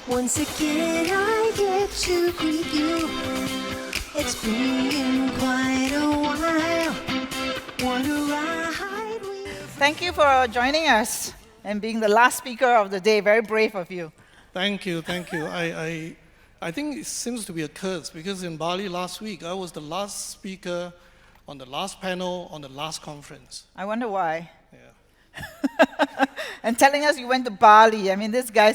Once again, I get to greet you. It's been quite a while. What a ride we Thank you for joining us and being the last speaker of the day. Very brave of you. Thank you, thank you. I think it seems to be a curse because in Bali last week, I was the last speaker on the last panel on the last conference. I wonder why. Yeah. And telling us you went to Bali. I mean, this guy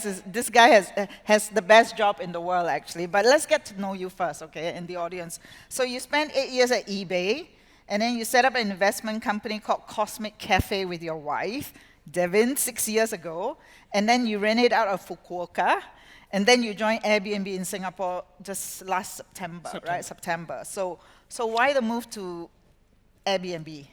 has the best job in the world, actually. But let's get to know you first, okay, in the audience. So you spent 8 years at eBay, and then you set up an investment company called Cosmic Cafe with your wife, Devin, 6 years ago. And then you ran it out of Fukuoka. And then you joined Airbnb in Singapore just last September, right? September. So why the move to Airbnb?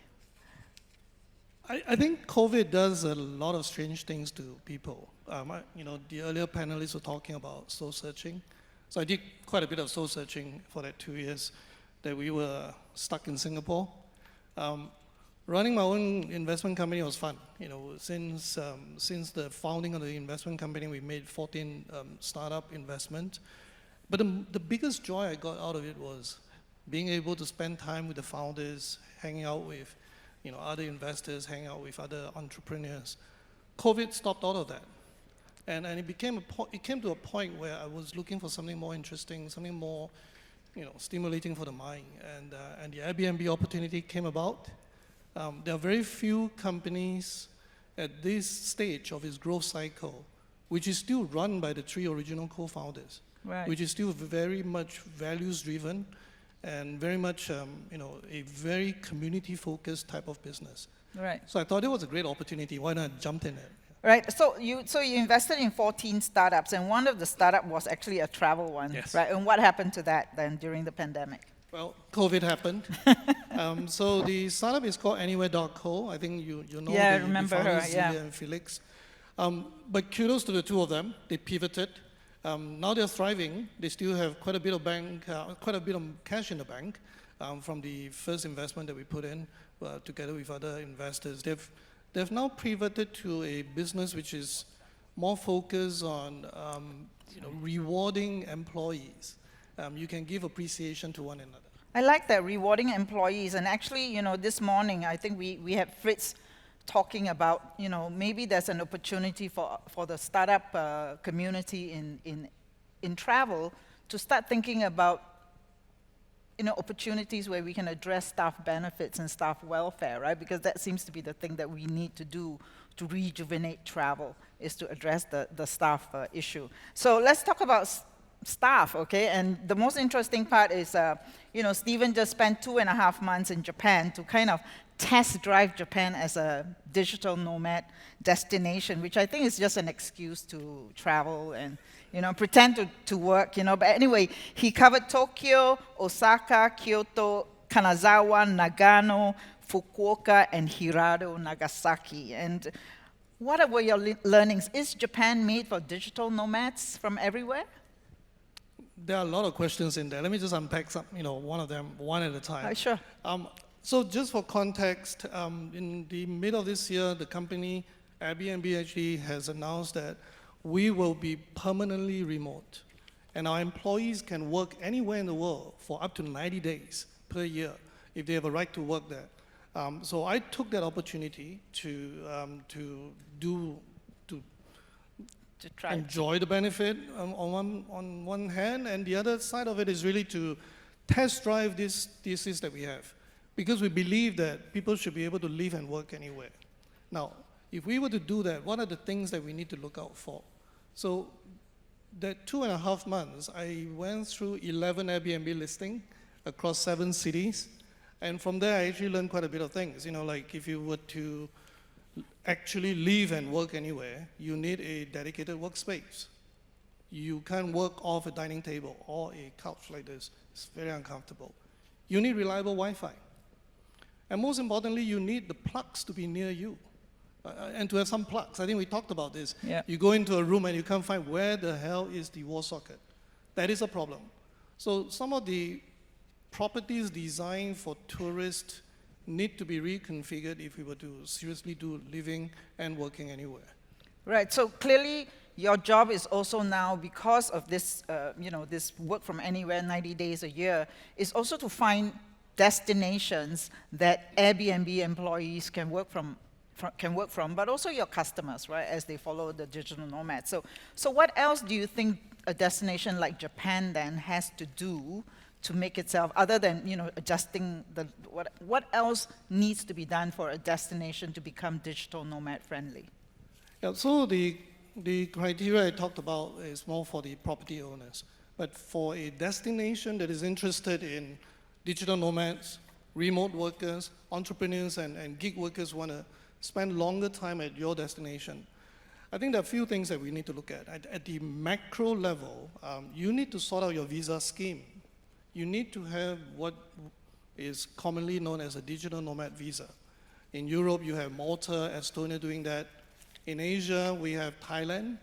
I think COVID does a lot of strange things to people. The earlier panelists were talking about soul searching. So I did quite a bit of soul searching for that 2 years that we were stuck in Singapore. Running my own investment company was fun. Since the founding of the investment company, we made 14 startup investments. But the biggest joy I got out of it was being able to spend time with the founders, hanging out with other investors, hanging out with other entrepreneurs. COVID stopped all of that. And it came to a point where I was looking for something more interesting, something more stimulating for the mind. And the Airbnb opportunity came about. There are very few companies at this stage of its growth cycle, which is still run by the 3 original co-founders, Right. which is still very much values-driven and very much a very community-focused type of business. Right. So I thought it was a great opportunity. Why not jump in it? Right. So you invested in 14 startups, and one of the startups was actually a travel one, Yes. right? And what happened to that then during the pandemic? Well, COVID happened. So the startup is called Anywhere.co. I think you know Yeah, I the remember her, founders, yeah. Celia and Felix. But kudos to the two of them. They pivoted. Now they're thriving. They still have quite a bit of cash in the bank from the first investment that we put in together with other investors. They've now pivoted to a business which is more focused on rewarding employees. You can give appreciation to one another. I like that, rewarding employees. And actually, this morning, I think we had Fritz talking about, maybe there's an opportunity for the startup community in travel to start thinking about, opportunities where we can address staff benefits and staff welfare, right? Because that seems to be the thing that we need to do to rejuvenate travel, is to address the staff issue. So let's talk about staff, okay? And the most interesting part is, Stephen just spent 2.5 months in Japan to kind of test drive Japan as a digital nomad destination, which I think is just an excuse to travel and, pretend to work, But anyway, he covered Tokyo, Osaka, Kyoto, Kanazawa, Nagano, Fukuoka, and Hirado, Nagasaki. And what were your learnings? Is Japan made for digital nomads from everywhere? There are a lot of questions in there. Let me just unpack some, one of them one at a time. Sure. So just for context, in the middle of this year, the company Airbnb actually has announced that we will be permanently remote. And our employees can work anywhere in the world for up to 90 days per year if they have a right to work there. So I took that opportunity to try enjoy the benefit on one hand, and the other side of it is really to test drive this thesis that we have. Because we believe that people should be able to live and work anywhere. Now, if we were to do that, what are the things that we need to look out for? So that 2.5 months, I went through 11 Airbnb listings across 7 cities. And from there, I actually learned quite a bit of things. Like if you were to actually live and work anywhere, you need a dedicated workspace. You can't work off a dining table or a couch like this. It's very uncomfortable. You need reliable Wi-Fi. And most importantly, you need the plugs to be near you and to have some plugs. I think we talked about this. Yeah. You go into a room and you can't find where the hell is the wall socket. That is a problem. So some of the properties designed for tourists need to be reconfigured if we were to seriously do living and working anywhere. Right, so clearly your job is also now, because of this, this work from anywhere, 90 days a year, is also to find destinations that Airbnb employees can work from, but also your customers, right, as they follow the digital nomad. So what else do you think a destination like Japan then has to do to make itself, other than adjusting what else needs to be done for a destination to become digital nomad friendly? Yeah, so the criteria I talked about is more for the property owners. But for a destination that is interested in digital nomads, remote workers, entrepreneurs, and gig workers who want to spend longer time at your destination, I think there are a few things that we need to look at. At the macro level, you need to sort out your visa scheme. You need to have what is commonly known as a digital nomad visa. In Europe, you have Malta, Estonia doing that. In Asia, we have Thailand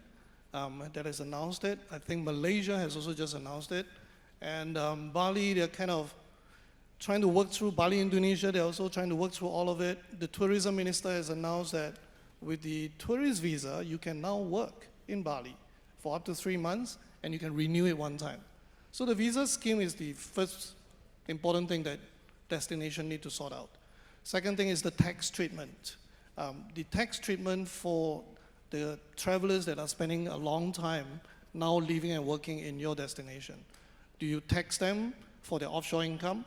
that has announced it. I think Malaysia has also just announced it. And Bali, they're kind of trying to work through, Bali, Indonesia, they're also trying to work through all of it. The tourism minister has announced that with the tourist visa, you can now work in Bali for up to 3 months, and you can renew it one time. So the visa scheme is the first important thing that destination need to sort out. Second thing is the tax treatment. The tax treatment for the travelers that are spending a long time now living and working in your destination. Do you tax them for their offshore income?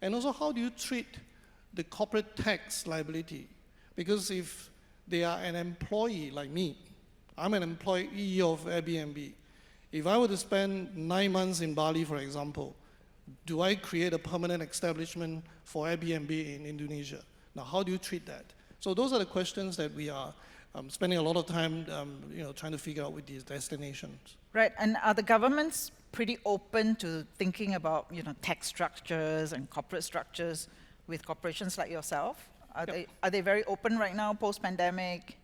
And also, how do you treat the corporate tax liability? Because if they are an employee like me, I'm an employee of Airbnb. If I were to spend 9 months in Bali, for example, do I create a permanent establishment for Airbnb in Indonesia? Now, how do you treat that? So those are the questions that we are spending a lot of time trying to figure out with these destinations. Right, and are the governments pretty open to thinking about tax structures and corporate structures with corporations like yourself? Are they very open right now, post-pandemic?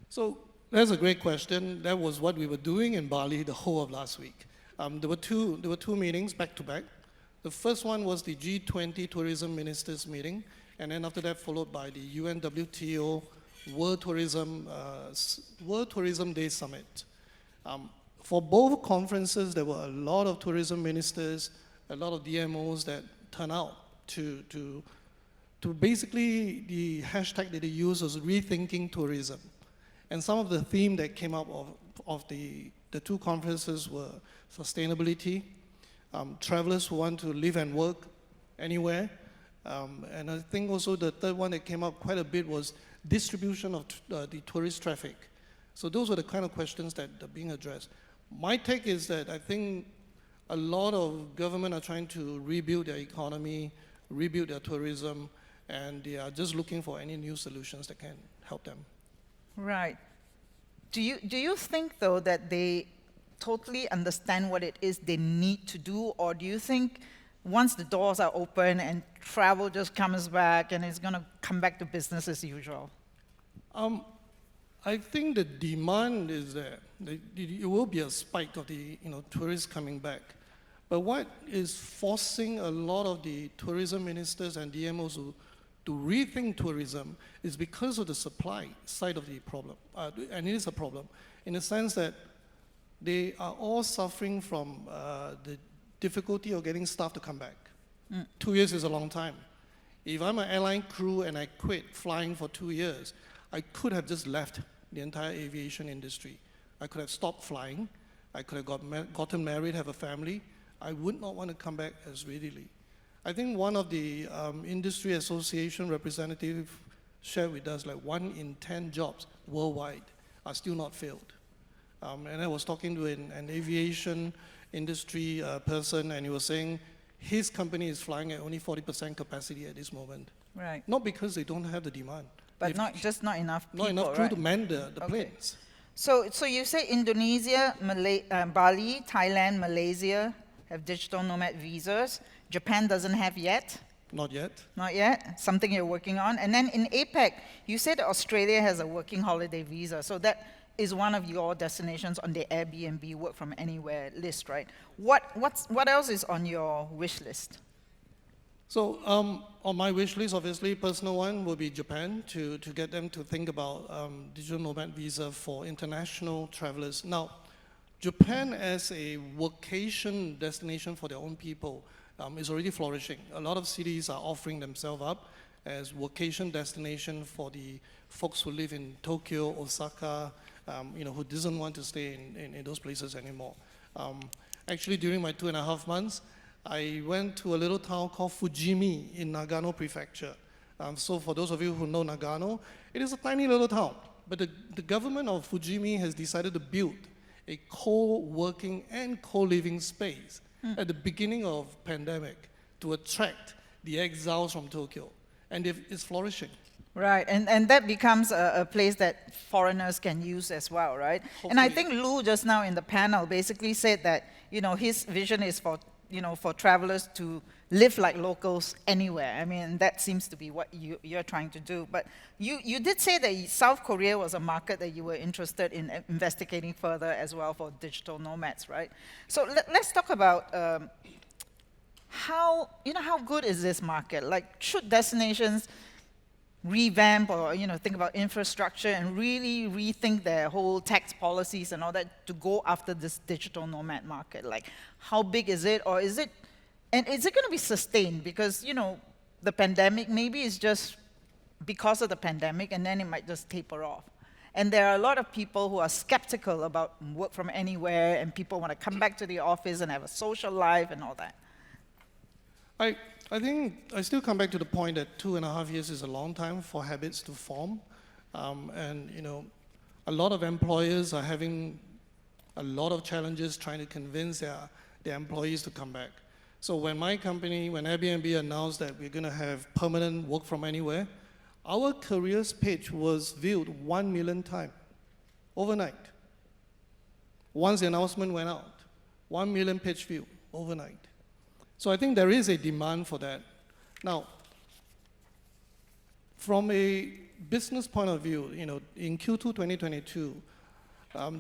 So that's a great question. That was what we were doing in Bali the whole of last week. There were two meetings back to back. The first one was the G20 Tourism Ministers meeting, and then after that followed by the UNWTO World Tourism Day Summit. For both conferences, there were a lot of tourism ministers, a lot of DMOs that turned out to basically, the hashtag that they used was rethinking tourism. And some of the theme that came up of the two conferences were sustainability, travelers who want to live and work anywhere, and I think also the third one that came up quite a bit was distribution of the tourist traffic. So those were the kind of questions that are being addressed. My take is that I think a lot of government are trying to rebuild their economy, rebuild their tourism, and they are just looking for any new solutions that can help them. Right. Do you think, though, that they totally understand what it is they need to do, or do you think once the doors are open and travel just comes back and it's going to come back to business as usual? I think the demand is there. It will be a spike of the tourists coming back. But what is forcing a lot of the tourism ministers and DMOs to rethink tourism is because of the supply side of the problem. And it is a problem in the sense that they are all suffering from the difficulty of getting staff to come back. 2 years is a long time. If I'm an airline crew and I quit flying for 2 years, I could have just left the entire aviation industry. I could have stopped flying. I could have gotten married, have a family. I would not want to come back as readily. I think one of the industry association representatives shared with us like 1 in 10 jobs worldwide are still not filled. And I was talking to an aviation industry person, and he was saying his company is flying at only 40% capacity at this moment. Right. Not because they don't have the demand. But not enough people, not enough crew right? to man the planes. So you say Indonesia, Bali, Thailand, Malaysia have digital nomad visas. Japan doesn't have yet. Not yet. Not yet. Something you're working on. And then in APAC, you said Australia has a working holiday visa. So that is one of your destinations on the Airbnb work from anywhere list, right? What else is on your wish list? So on my wish list, obviously, personal one will be Japan to get them to think about digital nomad visa for international travelers. Now, Japan as a vacation destination for their own people is already flourishing. A lot of cities are offering themselves up as vacation destination for the folks who live in Tokyo, Osaka, who doesn't want to stay in those places anymore. Actually, during my 2.5 months, I went to a little town called Fujimi in Nagano Prefecture. So for those of you who know Nagano, it is a tiny little town. But the government of Fujimi has decided to build a co-working and co-living space at the beginning of pandemic to attract the exiles from Tokyo. And it's flourishing. Right, and that becomes a place that foreigners can use as well, right? Hopefully. And I think Liew just now in the panel basically said that, his vision is for travelers to live like locals anywhere. I mean, that seems to be what you're trying to do. But you did say that South Korea was a market that you were interested in investigating further as well for digital nomads, right? So let's talk about how good is this market? Like, should destinations revamp or think about infrastructure and really rethink their whole tax policies and all that to go after this digital nomad market? Like, how big is it, or is it going to be sustained? Because the pandemic maybe is just because of the pandemic, and then it might just taper off. And there are a lot of people who are skeptical about work from anywhere, and people want to come back to the office and have a social life and all that. I think I still come back to the point that 2.5 years is a long time for habits to form. And a lot of employers are having a lot of challenges trying to convince their employees to come back. So when my company, when Airbnb announced that we're going to have permanent work from anywhere, our careers page was viewed 1 million times overnight. Once the announcement went out, 1 million page view overnight. So I think there is a demand for that. Now, from a business point of view, in Q2 2022,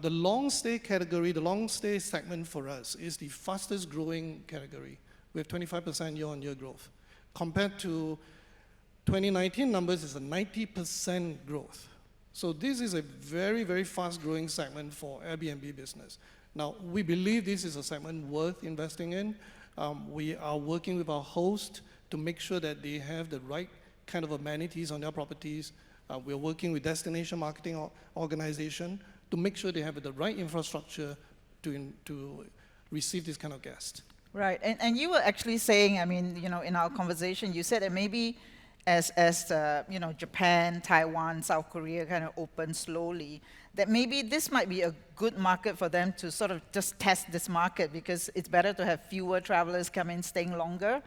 the long stay category, the long stay segment for us is the fastest growing category with 25% year-on-year growth. Compared to 2019 numbers, it's a 90% growth. So this is a very, very fast growing segment for Airbnb business. Now, we believe this is a segment worth investing in. We are working with our host to make sure that they have the right kind of amenities on their properties. We're working with destination marketing organization to make sure they have the right infrastructure to receive this kind of guest. Right, and you were actually saying, in our conversation, you said that maybe as Japan, Taiwan, South Korea kind of open slowly, that maybe this might be a good market for them to sort of just test this market, because it's better to have fewer travelers come in, staying longer.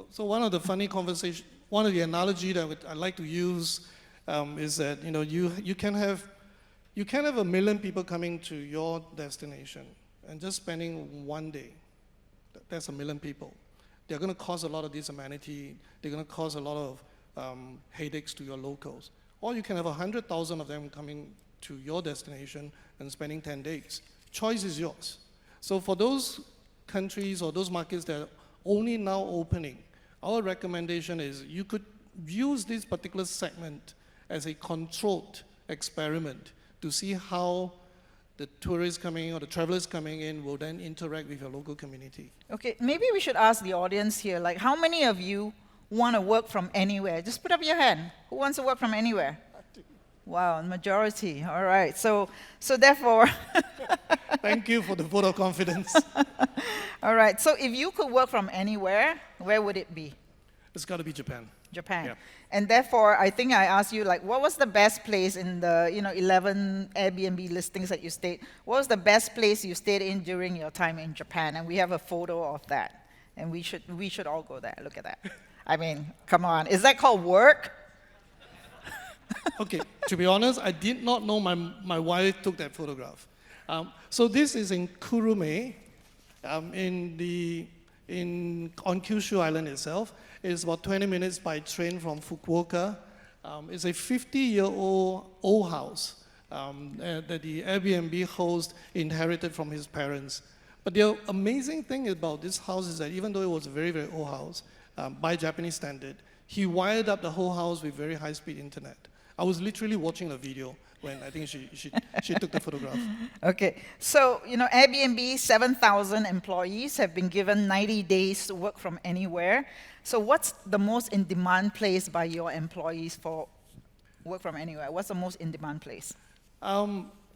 So one of the funny conversations, one of the analogy that I like to use is that you can have 1 million people coming to your destination and just spending 1 day. That's 1 million people. They're going to cause a lot of disamenities. They're going to cause a lot of headaches to your locals. Or you can have 100,000 of them coming to your destination and spending 10 days. Choice is yours. So for those countries or those markets that are only now opening, our recommendation is you could use this particular segment as a controlled experiment to see how the tourists coming in or the travelers coming in will then interact with your local community. Okay, maybe we should ask the audience here, like, how many of you want to work from anywhere? Just put up your hand. Who wants to work from anywhere? Wow, majority. All right. So therefore... Thank you for the vote of confidence. All right. So if you could work from anywhere, where would it be? It's got to be Japan. Japan. Yeah. And therefore, I think I asked you, like, what was the best place in the 11 Airbnb listings that you stayed? What was the best place you stayed in during your time in Japan? And we have a photo of that. And we should all go there. Look at that. I mean, come on. Is that called work? Okay, to be honest, I did not know my wife took that photograph. So this is in Kurume, on Kyushu Island itself. It's about 20 minutes by train from Fukuoka. It's a 50-year-old house that the Airbnb host inherited from his parents. But the amazing thing about this house is that even though it was a very, very old house, by Japanese standard. He wired up the whole house with very high-speed internet. I was literally watching the video when I think she took the photograph. Okay, so Airbnb, 7,000 employees have been given 90 days to work from anywhere. So what's the most in-demand place by your employees for work from anywhere? What's the most in-demand place?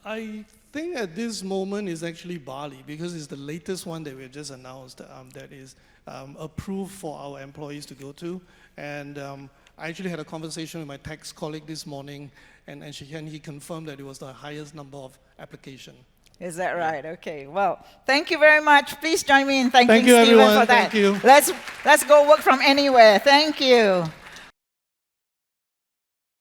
I think at this moment is actually Bali, because it's the latest one that we just announced that is approved for our employees to go to. And I actually had a conversation with my tax colleague this morning, and he confirmed that it was the highest number of application. Is that right? Okay. Well, thank you very much. Please join me in thanking Thank you, Stephen everyone. for that. Thank you. Let's go work from anywhere. Thank you.